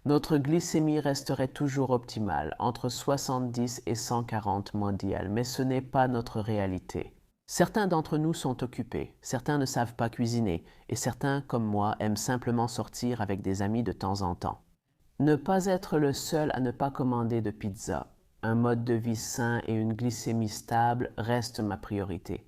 Notre glycémie resterait toujours optimale, entre 70 et 140 mondial, mais ce n'est pas notre réalité. Certains d'entre nous sont occupés, certains ne savent pas cuisiner, et certains, comme moi, aiment simplement sortir avec des amis de temps en temps. Ne pas être le seul à ne pas commander de pizza, un mode de vie sain et une glycémie stable restent ma priorité.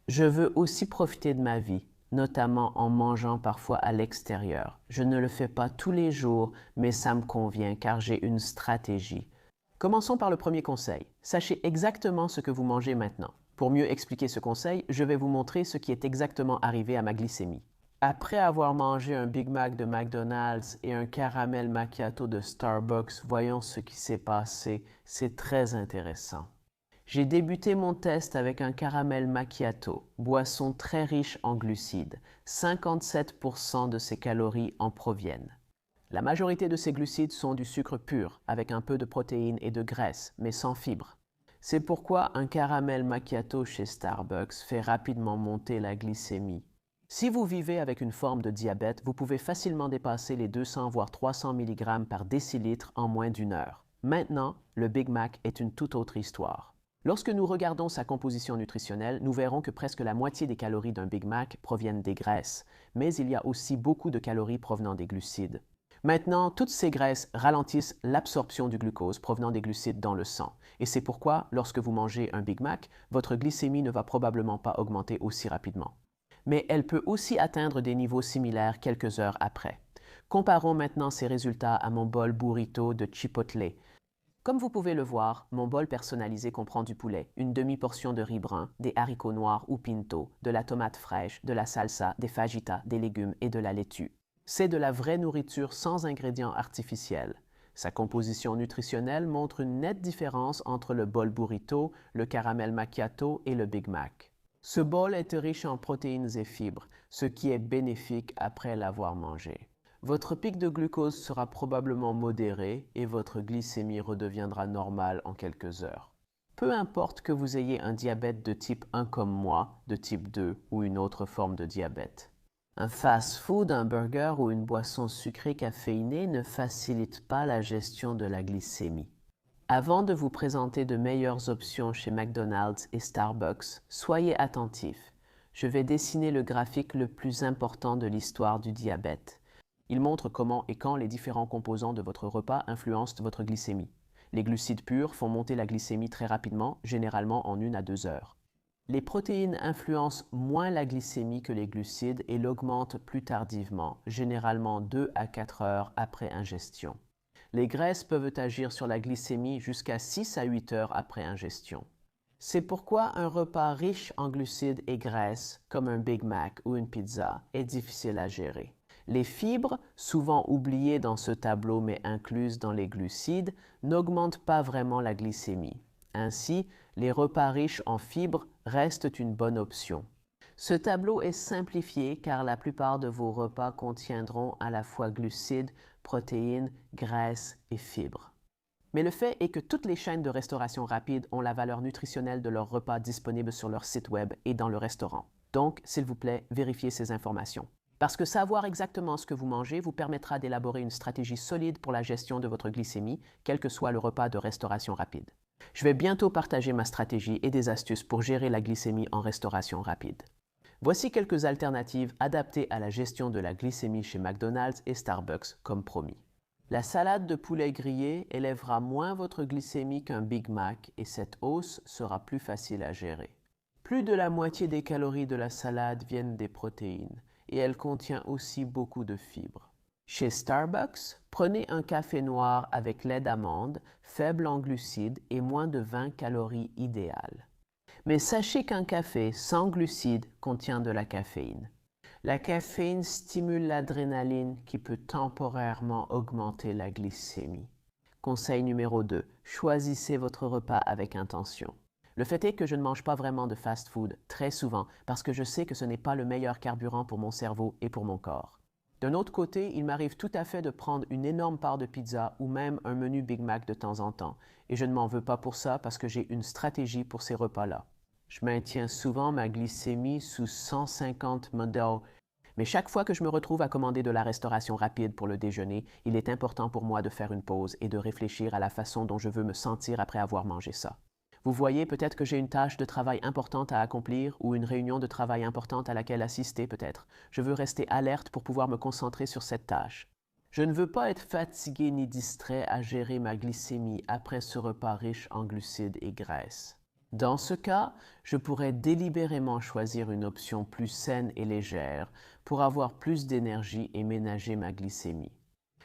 Je veux aussi profiter de ma vie, notamment en mangeant parfois à l'extérieur. Je ne le fais pas tous les jours, mais ça me convient car j'ai une stratégie. Commençons par le premier conseil. Sachez exactement ce que vous mangez maintenant. Pour mieux expliquer ce conseil, je vais vous montrer ce qui est exactement arrivé à ma glycémie. Après avoir mangé un Big Mac de McDonald's et un caramel macchiato de Starbucks, voyons ce qui s'est passé. C'est très intéressant. J'ai débuté mon test avec un caramel macchiato, boisson très riche en glucides. 57% de ses calories en proviennent. La majorité de ces glucides sont du sucre pur, avec un peu de protéines et de graisse, mais sans fibres. C'est pourquoi un caramel macchiato chez Starbucks fait rapidement monter la glycémie. Si vous vivez avec une forme de diabète, vous pouvez facilement dépasser les 200 voire 300 mg par décilitre en moins d'une heure. Maintenant, le Big Mac est une toute autre histoire. Lorsque nous regardons sa composition nutritionnelle, nous verrons que presque la moitié des calories d'un Big Mac proviennent des graisses, mais il y a aussi beaucoup de calories provenant des glucides. Maintenant, toutes ces graisses ralentissent l'absorption du glucose provenant des glucides dans le sang, et c'est pourquoi, lorsque vous mangez un Big Mac, votre glycémie ne va probablement pas augmenter aussi rapidement. Mais elle peut aussi atteindre des niveaux similaires quelques heures après. Comparons maintenant ces résultats à mon bol burrito de Chipotle. Comme vous pouvez le voir, mon bol personnalisé comprend du poulet, une demi-portion de riz brun, des haricots noirs ou pinto, de la tomate fraîche, de la salsa, des fajitas, des légumes et de la laitue. C'est de la vraie nourriture sans ingrédients artificiels. Sa composition nutritionnelle montre une nette différence entre le bol burrito, le caramel macchiato et le Big Mac. Ce bol est riche en protéines et fibres, ce qui est bénéfique après l'avoir mangé. Votre pic de glucose sera probablement modéré et votre glycémie redeviendra normale en quelques heures. Peu importe que vous ayez un diabète de type 1 comme moi, de type 2 ou une autre forme de diabète. Un fast-food, un burger ou une boisson sucrée caféinée ne facilite pas la gestion de la glycémie. Avant de vous présenter de meilleures options chez McDonald's et Starbucks, soyez attentifs. Je vais dessiner le graphique le plus important de l'histoire du diabète. Il montre comment et quand les différents composants de votre repas influencent votre glycémie. Les glucides purs font monter la glycémie très rapidement, généralement en 1 à 2 heures. Les protéines influencent moins la glycémie que les glucides et l'augmentent plus tardivement, généralement 2 à 4 heures après ingestion. Les graisses peuvent agir sur la glycémie jusqu'à 6 à 8 heures après ingestion. C'est pourquoi un repas riche en glucides et graisses, comme un Big Mac ou une pizza, est difficile à gérer. Les fibres, souvent oubliées dans ce tableau mais incluses dans les glucides, n'augmentent pas vraiment la glycémie. Ainsi, les repas riches en fibres restent une bonne option. Ce tableau est simplifié car la plupart de vos repas contiendront à la fois glucides, protéines, graisses et fibres. Mais le fait est que toutes les chaînes de restauration rapide ont la valeur nutritionnelle de leurs repas disponibles sur leur site web et dans le restaurant. Donc, s'il vous plaît, vérifiez ces informations. Parce que savoir exactement ce que vous mangez vous permettra d'élaborer une stratégie solide pour la gestion de votre glycémie, quel que soit le repas de restauration rapide. Je vais bientôt partager ma stratégie et des astuces pour gérer la glycémie en restauration rapide. Voici quelques alternatives adaptées à la gestion de la glycémie chez McDonald's et Starbucks, comme promis. La salade de poulet grillé élèvera moins votre glycémie qu'un Big Mac et cette hausse sera plus facile à gérer. Plus de la moitié des calories de la salade viennent des protéines et elle contient aussi beaucoup de fibres. Chez Starbucks, prenez un café noir avec lait d'amande, faible en glucides et moins de 20 calories idéales. Mais sachez qu'un café sans glucides contient de la caféine. La caféine stimule l'adrénaline qui peut temporairement augmenter la glycémie. Conseil numéro 2. Choisissez votre repas avec intention. Le fait est que je ne mange pas vraiment de fast-food très souvent parce que je sais que ce n'est pas le meilleur carburant pour mon cerveau et pour mon corps. D'un autre côté, il m'arrive tout à fait de prendre une énorme part de pizza ou même un menu Big Mac de temps en temps, et je ne m'en veux pas pour ça parce que j'ai une stratégie pour ces repas-là. Je maintiens souvent ma glycémie sous 150 modèles, mais chaque fois que je me retrouve à commander de la restauration rapide pour le déjeuner, il est important pour moi de faire une pause et de réfléchir à la façon dont je veux me sentir après avoir mangé ça. Vous voyez peut-être que j'ai une tâche de travail importante à accomplir ou une réunion de travail importante à laquelle assister peut-être. Je veux rester alerte pour pouvoir me concentrer sur cette tâche. Je ne veux pas être fatigué ni distrait à gérer ma glycémie après ce repas riche en glucides et graisses. Dans ce cas, je pourrais délibérément choisir une option plus saine et légère pour avoir plus d'énergie et ménager ma glycémie.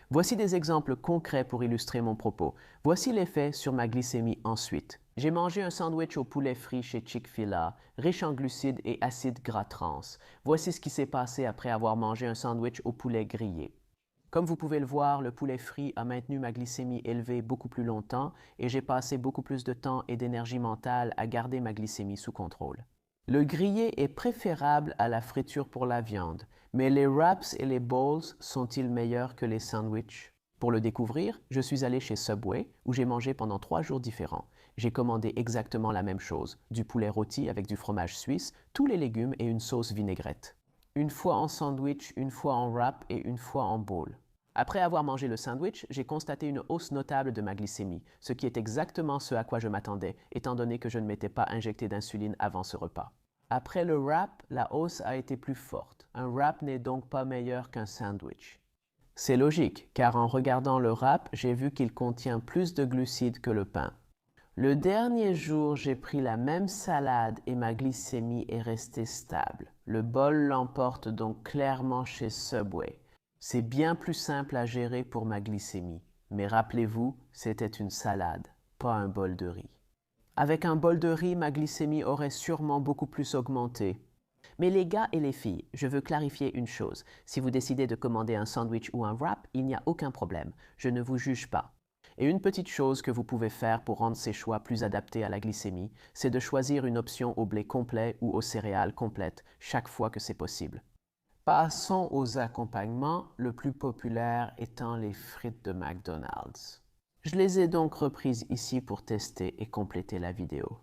Voici des exemples concrets pour illustrer mon propos. Voici l'effet sur ma glycémie ensuite. J'ai mangé un sandwich au poulet frit chez Chick-fil-A, riche en glucides et acides gras trans. Voici ce qui s'est passé après avoir mangé un sandwich au poulet grillé. Comme vous pouvez le voir, le poulet frit a maintenu ma glycémie élevée beaucoup plus longtemps et j'ai passé beaucoup plus de temps et d'énergie mentale à garder ma glycémie sous contrôle. Le grillé est préférable à la friture pour la viande, mais les wraps et les bowls sont-ils meilleurs que les sandwichs? Pour le découvrir, je suis allé chez Subway, où j'ai mangé pendant 3 jours différents. J'ai commandé exactement la même chose, du poulet rôti avec du fromage suisse, tous les légumes et une sauce vinaigrette. Une fois en sandwich, une fois en wrap et une fois en bowl. Après avoir mangé le sandwich, j'ai constaté une hausse notable de ma glycémie, ce qui est exactement ce à quoi je m'attendais, étant donné que je ne m'étais pas injecté d'insuline avant ce repas. Après le wrap, la hausse a été plus forte. Un wrap n'est donc pas meilleur qu'un sandwich. C'est logique, car en regardant le wrap, j'ai vu qu'il contient plus de glucides que le pain. Le dernier jour, j'ai pris la même salade et ma glycémie est restée stable. Le bol l'emporte donc clairement chez Subway. C'est bien plus simple à gérer pour ma glycémie. Mais rappelez-vous, c'était une salade, pas un bol de riz. Avec un bol de riz, ma glycémie aurait sûrement beaucoup plus augmenté. Mais les gars et les filles, je veux clarifier une chose. Si vous décidez de commander un sandwich ou un wrap, il n'y a aucun problème. Je ne vous juge pas. Et une petite chose que vous pouvez faire pour rendre ces choix plus adaptés à la glycémie, c'est de choisir une option au blé complet ou aux céréales complètes chaque fois que c'est possible. Passons aux accompagnements, le plus populaire étant les frites de McDonald's. Je les ai donc reprises ici pour tester et compléter la vidéo.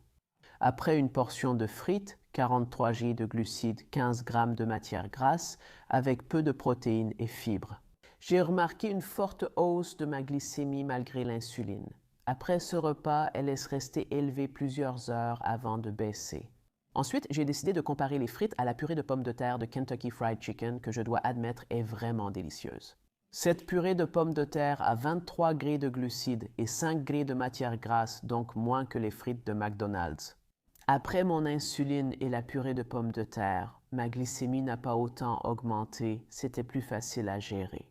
Après une portion de frites, 43 g de glucides, 15 g de matière grasse, avec peu de protéines et fibres. J'ai remarqué une forte hausse de ma glycémie malgré l'insuline. Après ce repas, elle est restée élevée plusieurs heures avant de baisser. Ensuite, j'ai décidé de comparer les frites à la purée de pommes de terre de Kentucky Fried Chicken que je dois admettre est vraiment délicieuse. Cette purée de pommes de terre a 23 g de glucides et 5 g de matière grasse, donc moins que les frites de McDonald's. Après mon insuline et la purée de pommes de terre, ma glycémie n'a pas autant augmenté, c'était plus facile à gérer.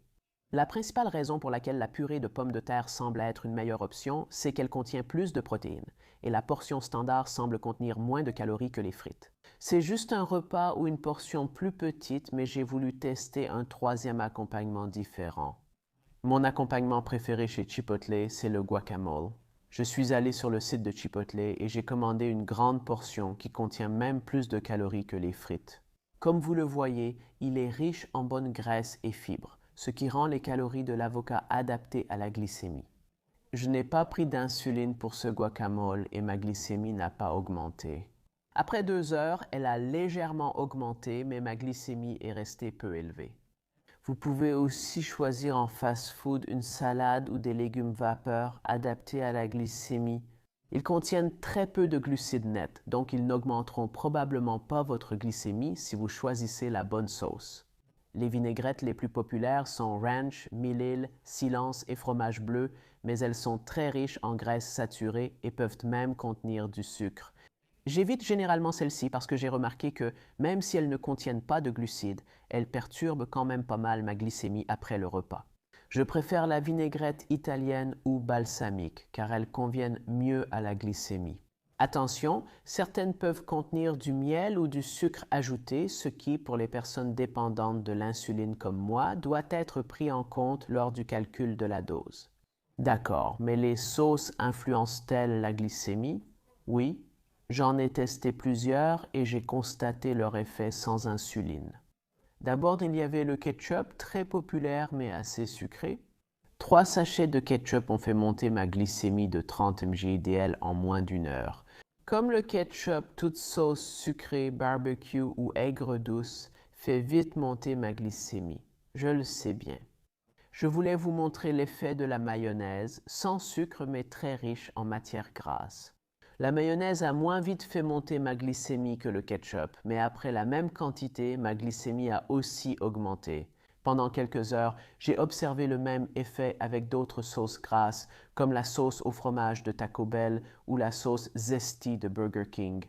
La principale raison pour laquelle la purée de pommes de terre semble être une meilleure option, c'est qu'elle contient plus de protéines, et la portion standard semble contenir moins de calories que les frites. C'est juste un repas ou une portion plus petite, mais j'ai voulu tester un troisième accompagnement différent. Mon accompagnement préféré chez Chipotle, c'est le guacamole. Je suis allé sur le site de Chipotle et j'ai commandé une grande portion qui contient même plus de calories que les frites. Comme vous le voyez, il est riche en bonnes graisses et fibres, ce qui rend les calories de l'avocat adaptées à la glycémie. Je n'ai pas pris d'insuline pour ce guacamole et ma glycémie n'a pas augmenté. Après 2 heures, elle a légèrement augmenté, mais ma glycémie est restée peu élevée. Vous pouvez aussi choisir en fast-food une salade ou des légumes vapeur adaptés à la glycémie. Ils contiennent très peu de glucides nets, donc ils n'augmenteront probablement pas votre glycémie si vous choisissez la bonne sauce. Les vinaigrettes les plus populaires sont Ranch, Mille-Îles, Silence et Fromage Bleu, mais elles sont très riches en graisses saturées et peuvent même contenir du sucre. J'évite généralement celles-ci parce que j'ai remarqué que, même si elles ne contiennent pas de glucides, elles perturbent quand même pas mal ma glycémie après le repas. Je préfère la vinaigrette italienne ou balsamique, car elles conviennent mieux à la glycémie. Attention, certaines peuvent contenir du miel ou du sucre ajouté, ce qui, pour les personnes dépendantes de l'insuline comme moi, doit être pris en compte lors du calcul de la dose. D'accord, mais les sauces influencent-elles la glycémie? Oui. J'en ai testé plusieurs et j'ai constaté leur effet sans insuline. D'abord, il y avait le ketchup, très populaire mais assez sucré. 3 sachets de ketchup ont fait monter ma glycémie de 30 mg/dl en moins d'1 heure. Comme le ketchup, toute sauce sucrée, barbecue ou aigre douce fait vite monter ma glycémie. Je le sais bien. Je voulais vous montrer l'effet de la mayonnaise, sans sucre mais très riche en matière grasse. La mayonnaise a moins vite fait monter ma glycémie que le ketchup, mais après la même quantité, ma glycémie a aussi augmenté. Pendant quelques heures, j'ai observé le même effet avec d'autres sauces grasses, comme la sauce au fromage de Taco Bell ou la sauce zesty de Burger King.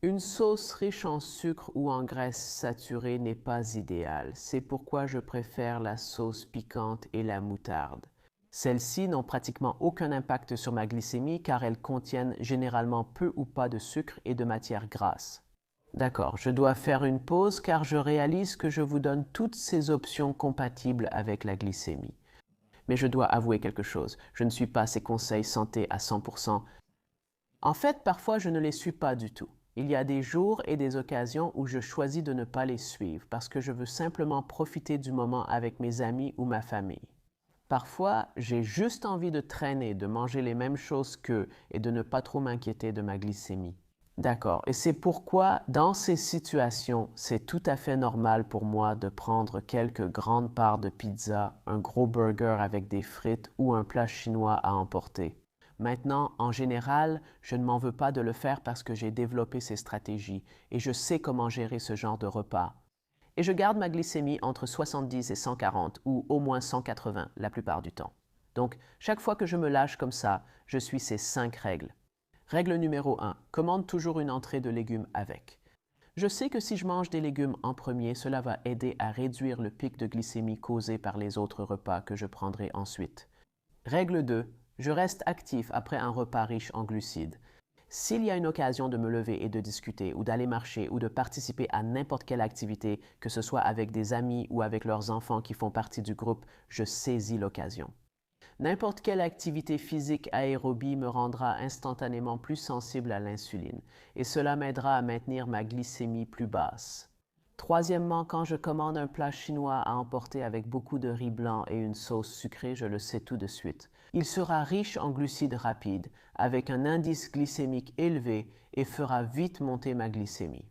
Une sauce riche en sucre ou en graisse saturée n'est pas idéale. C'est pourquoi je préfère la sauce piquante et la moutarde. Celles-ci n'ont pratiquement aucun impact sur ma glycémie car elles contiennent généralement peu ou pas de sucre et de matière grasse. D'accord, je dois faire une pause car je réalise que je vous donne toutes ces options compatibles avec la glycémie. Mais je dois avouer quelque chose, je ne suis pas ces conseils santé à 100%. En fait, parfois je ne les suis pas du tout. Il y a des jours et des occasions où je choisis de ne pas les suivre parce que je veux simplement profiter du moment avec mes amis ou ma famille. Parfois, j'ai juste envie de traîner, de manger les mêmes choses qu'eux et de ne pas trop m'inquiéter de ma glycémie. D'accord. Et c'est pourquoi, dans ces situations, c'est tout à fait normal pour moi de prendre quelques grandes parts de pizza, un gros burger avec des frites ou un plat chinois à emporter. Maintenant, en général, je ne m'en veux pas de le faire parce que j'ai développé ces stratégies et je sais comment gérer ce genre de repas. Et je garde ma glycémie entre 70 et 140 ou au moins 180 la plupart du temps. Donc, chaque fois que je me lâche comme ça, je suis ces 5 règles. Règle numéro 1. Commande toujours une entrée de légumes avec. Je sais que si je mange des légumes en premier, cela va aider à réduire le pic de glycémie causé par les autres repas que je prendrai ensuite. Règle 2. Je reste actif après un repas riche en glucides. S'il y a une occasion de me lever et de discuter ou d'aller marcher ou de participer à n'importe quelle activité, que ce soit avec des amis ou avec leurs enfants qui font partie du groupe, je saisis l'occasion. N'importe quelle activité physique aérobie me rendra instantanément plus sensible à l'insuline et cela m'aidera à maintenir ma glycémie plus basse. Troisièmement, quand je commande un plat chinois à emporter avec beaucoup de riz blanc et une sauce sucrée, je le sais tout de suite. Il sera riche en glucides rapides, avec un indice glycémique élevé et fera vite monter ma glycémie.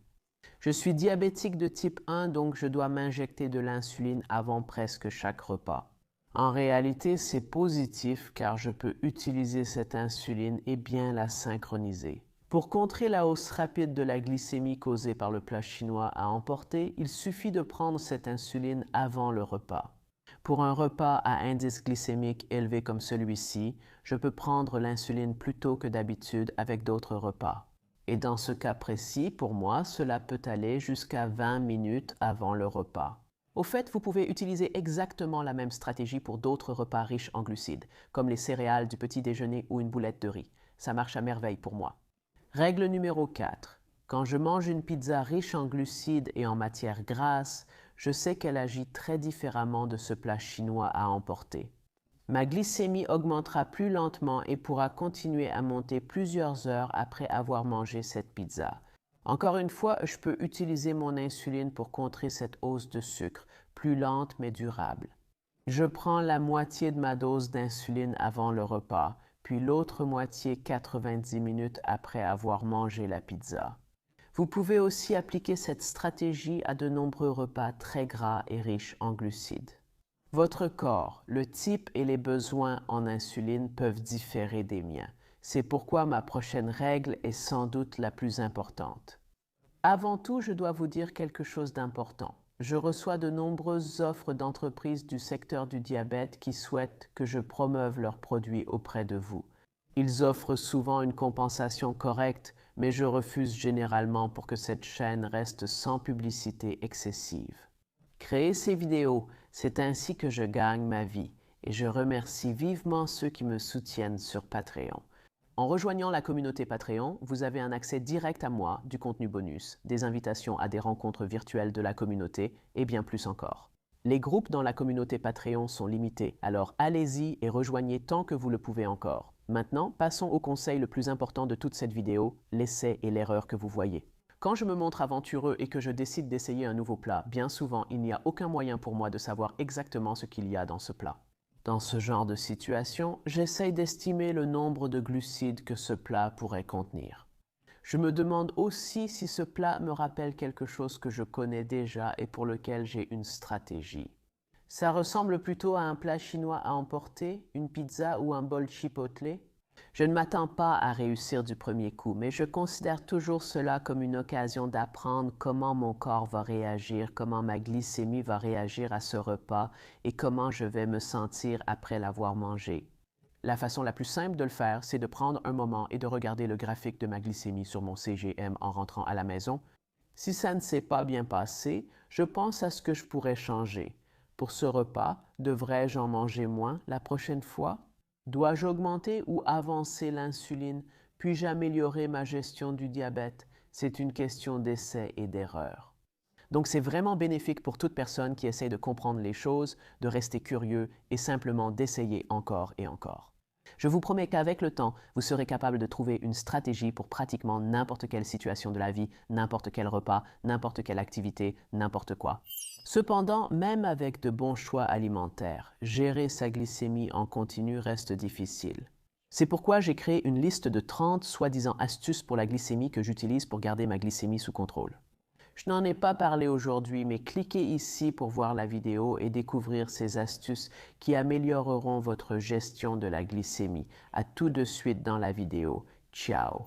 Je suis diabétique de type 1, donc je dois m'injecter de l'insuline avant presque chaque repas. En réalité, c'est positif car je peux utiliser cette insuline et bien la synchroniser. Pour contrer la hausse rapide de la glycémie causée par le plat chinois à emporter, il suffit de prendre cette insuline avant le repas. Pour un repas à indice glycémique élevé comme celui-ci, je peux prendre l'insuline plus tôt que d'habitude avec d'autres repas. Et dans ce cas précis, pour moi, cela peut aller jusqu'à 20 minutes avant le repas. Au fait, vous pouvez utiliser exactement la même stratégie pour d'autres repas riches en glucides, comme les céréales du petit déjeuner ou une boulette de riz. Ça marche à merveille pour moi. Règle numéro 4. Quand je mange une pizza riche en glucides et en matières grasses, je sais qu'elle agit très différemment de ce plat chinois à emporter. Ma glycémie augmentera plus lentement et pourra continuer à monter plusieurs heures après avoir mangé cette pizza. Encore une fois, je peux utiliser mon insuline pour contrer cette hausse de sucre, plus lente mais durable. Je prends la moitié de ma dose d'insuline avant le repas, puis l'autre moitié 90 minutes après avoir mangé la pizza. Vous pouvez aussi appliquer cette stratégie à de nombreux repas très gras et riches en glucides. Votre corps, le type et les besoins en insuline peuvent différer des miens. C'est pourquoi ma prochaine règle est sans doute la plus importante. Avant tout, je dois vous dire quelque chose d'important. Je reçois de nombreuses offres d'entreprises du secteur du diabète qui souhaitent que je promeuve leurs produits auprès de vous. Ils offrent souvent une compensation correcte, mais je refuse généralement pour que cette chaîne reste sans publicité excessive. Créer ces vidéos, c'est ainsi que je gagne ma vie et je remercie vivement ceux qui me soutiennent sur Patreon. En rejoignant la communauté Patreon, vous avez un accès direct à moi, du contenu bonus, des invitations à des rencontres virtuelles de la communauté et bien plus encore. Les groupes dans la communauté Patreon sont limités, alors allez-y et rejoignez tant que vous le pouvez encore. Maintenant, passons au conseil le plus important de toute cette vidéo, l'essai et l'erreur que vous voyez. Quand je me montre aventureux et que je décide d'essayer un nouveau plat, bien souvent, il n'y a aucun moyen pour moi de savoir exactement ce qu'il y a dans ce plat. Dans ce genre de situation, j'essaye d'estimer le nombre de glucides que ce plat pourrait contenir. Je me demande aussi si ce plat me rappelle quelque chose que je connais déjà et pour lequel j'ai une stratégie. Ça ressemble plutôt à un plat chinois à emporter, une pizza ou un bol chipotle. Je ne m'attends pas à réussir du premier coup, mais je considère toujours cela comme une occasion d'apprendre comment mon corps va réagir, comment ma glycémie va réagir à ce repas et comment je vais me sentir après l'avoir mangé. La façon la plus simple de le faire, c'est de prendre un moment et de regarder le graphique de ma glycémie sur mon CGM en rentrant à la maison. Si ça ne s'est pas bien passé, je pense à ce que je pourrais changer. Pour ce repas, devrais-je en manger moins la prochaine fois? Dois-je augmenter ou avancer l'insuline? Puis-je améliorer ma gestion du diabète? C'est une question d'essai et d'erreur. Donc c'est vraiment bénéfique pour toute personne qui essaie de comprendre les choses, de rester curieux et simplement d'essayer encore et encore. Je vous promets qu'avec le temps, vous serez capable de trouver une stratégie pour pratiquement n'importe quelle situation de la vie, n'importe quel repas, n'importe quelle activité, n'importe quoi. Cependant, même avec de bons choix alimentaires, gérer sa glycémie en continu reste difficile. C'est pourquoi j'ai créé une liste de 30 soi-disant astuces pour la glycémie que j'utilise pour garder ma glycémie sous contrôle. Je n'en ai pas parlé aujourd'hui, mais cliquez ici pour voir la vidéo et découvrir ces astuces qui amélioreront votre gestion de la glycémie. À tout de suite dans la vidéo. Ciao!